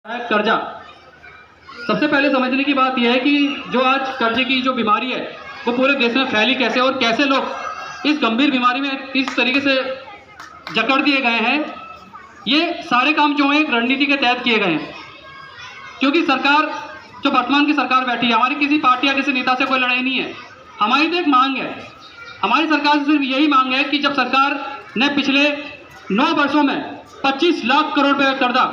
कर्जा। सबसे पहले समझने की बात यह है कि जो आज कर्जे की जो बीमारी है वो पूरे देश में फैली कैसे और कैसे लोग इस गंभीर बीमारी में इस तरीके से जकड़ दिए गए हैं। ये सारे काम जो हैं एक रणनीति के तहत किए गए हैं, क्योंकि सरकार जो वर्तमान की सरकार बैठी है, हमारी किसी पार्टी या किसी नेता से कोई लड़ाई नहीं है। हमारी तो एक मांग है, हमारी सरकार से सिर्फ यही मांग है कि जब सरकार ने पिछले 9 वर्षों में 25 लाख करोड़ रुपए का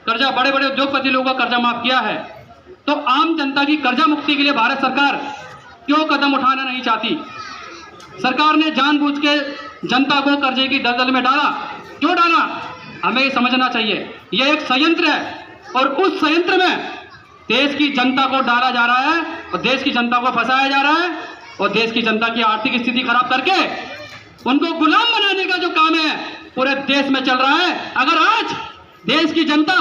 कर्जा बड़े बड़े उद्योगपति लोगों का कर्जा माफ किया है, तो आम जनता की कर्जा मुक्ति के लिए भारत सरकार क्यों कदम उठाना नहीं चाहती? सरकार ने जानबूझ के जनता को कर्जे की दलदल में डाला, क्यों डाला? हमें ये समझना चाहिए। यह एक संयंत्र है और उस संयंत्र में देश की जनता को डाला जा रहा है और देश की जनता को फंसाया जा रहा है और देश की जनता की आर्थिक स्थिति खराब करके उनको गुलाम बनाने का जो काम है पूरे देश में चल रहा है। अगर आज देश की जनता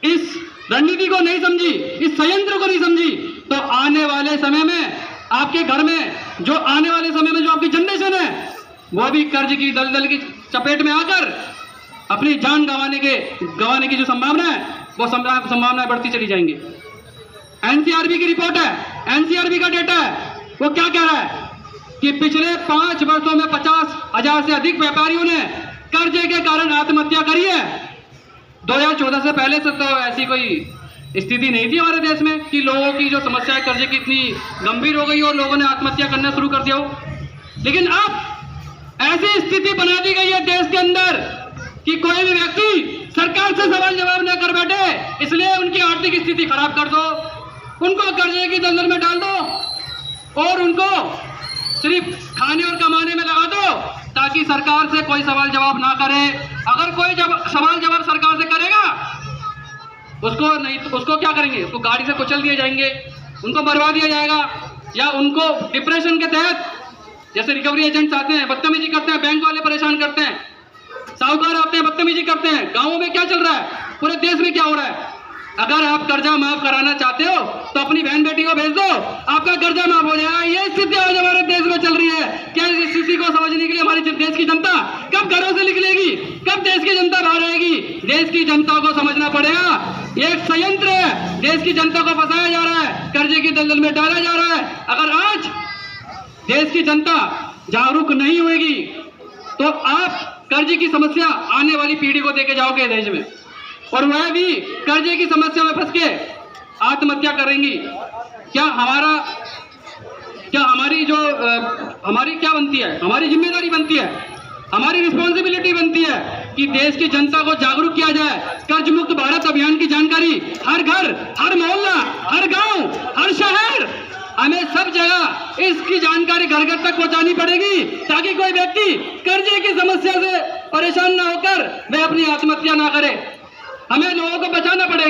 इस रणनीति को नहीं समझी, इस संयंत्र को नहीं समझी, तो आने वाले समय में आपके घर में जो आने वाले समय में जो आपकी जनरेशन है वो भी कर्ज की दलदल की चपेट में आकर अपनी जान गंवाने की जो संभावना है वो संभावनाएं बढ़ती चली जाएंगी। एनसीआरबी की रिपोर्ट है, एनसीआरबी का डेटा है, वो क्या कह रहा है कि पिछले 5 वर्षों में 50,000 से अधिक व्यापारियों ने कर्जे के कारण आत्महत्या करी है। 2014 से पहले से तो ऐसी कोई स्थिति नहीं थी हमारे देश में कि लोगों की जो समस्या है कर्जे की इतनी गंभीर हो गई और लोगों ने आत्महत्या करना शुरू कर दिया हो। लेकिन अब ऐसी स्थिति बना दी गई है देश के अंदर कि कोई भी व्यक्ति सरकार से सवाल जवाब न कर बैठे, इसलिए उनकी आर्थिक स्थिति खराब कर दो, उनको कर्जे की दलदल में डाल दो और उनको सिर्फ खाने और कमाने में लगा दो ताकि सरकार से कोई सवाल जवाब ना करे। अगर कोई सवाल जवाब सरकार से करेगा उसको क्या करेंगे? उसको गाड़ी से कुचल दिए जाएंगे, उनको मरवा दिया जाएगा, या उनको डिप्रेशन के तहत जैसे रिकवरी एजेंट्स आते हैं बदतमीजी करते हैं, बैंक वाले परेशान करते हैं, साहूकार आते हैं बदतमीजी करते हैं। गांवों में क्या चल रहा है, पूरे देश में क्या हो रहा है? अगर आप कर्जा माफ कराना चाहते हो तो अपनी बहन बेटी को भेज दो, आपका कर्जा माफ हो जाएगा। ये स्थिति आज हमारे देश में चल रही है। क्या इस स्थिति को समझने के लिए हमारी देश की जनता कब घरों से निकलेगी, कब देश की जनता बाहर आएगी? देश की जनता को समझना पड़ेगा, ये एक संयंत्र है, देश की जनता को फंसाया जा रहा है, कर्जे की दलदल में डाला जा रहा है। अगर आज देश की जनता जागरूक नहीं होगी तो आप कर्जे की समस्या आने वाली पीढ़ी को देके जाओगे देश में, और वह भी कर्जे की समस्या में फंस के आत्महत्या करेंगी। हमारी क्या बनती है, हमारी जिम्मेदारी बनती है, हमारी रिस्पॉन्सिबिलिटी बनती है कि देश की जनता को जागरूक किया जाए। कर्ज मुक्त भारत अभियान की जानकारी हर घर, हर मोहल्ला, हर गांव, हर शहर, हमें सब जगह इसकी जानकारी घर घर तक पहुंचानी पड़ेगी ताकि कोई व्यक्ति कर्जे की समस्या से परेशान ना होकर वह अपनी आत्महत्या ना करे। हमें लोगों को बचाना पड़ेगा।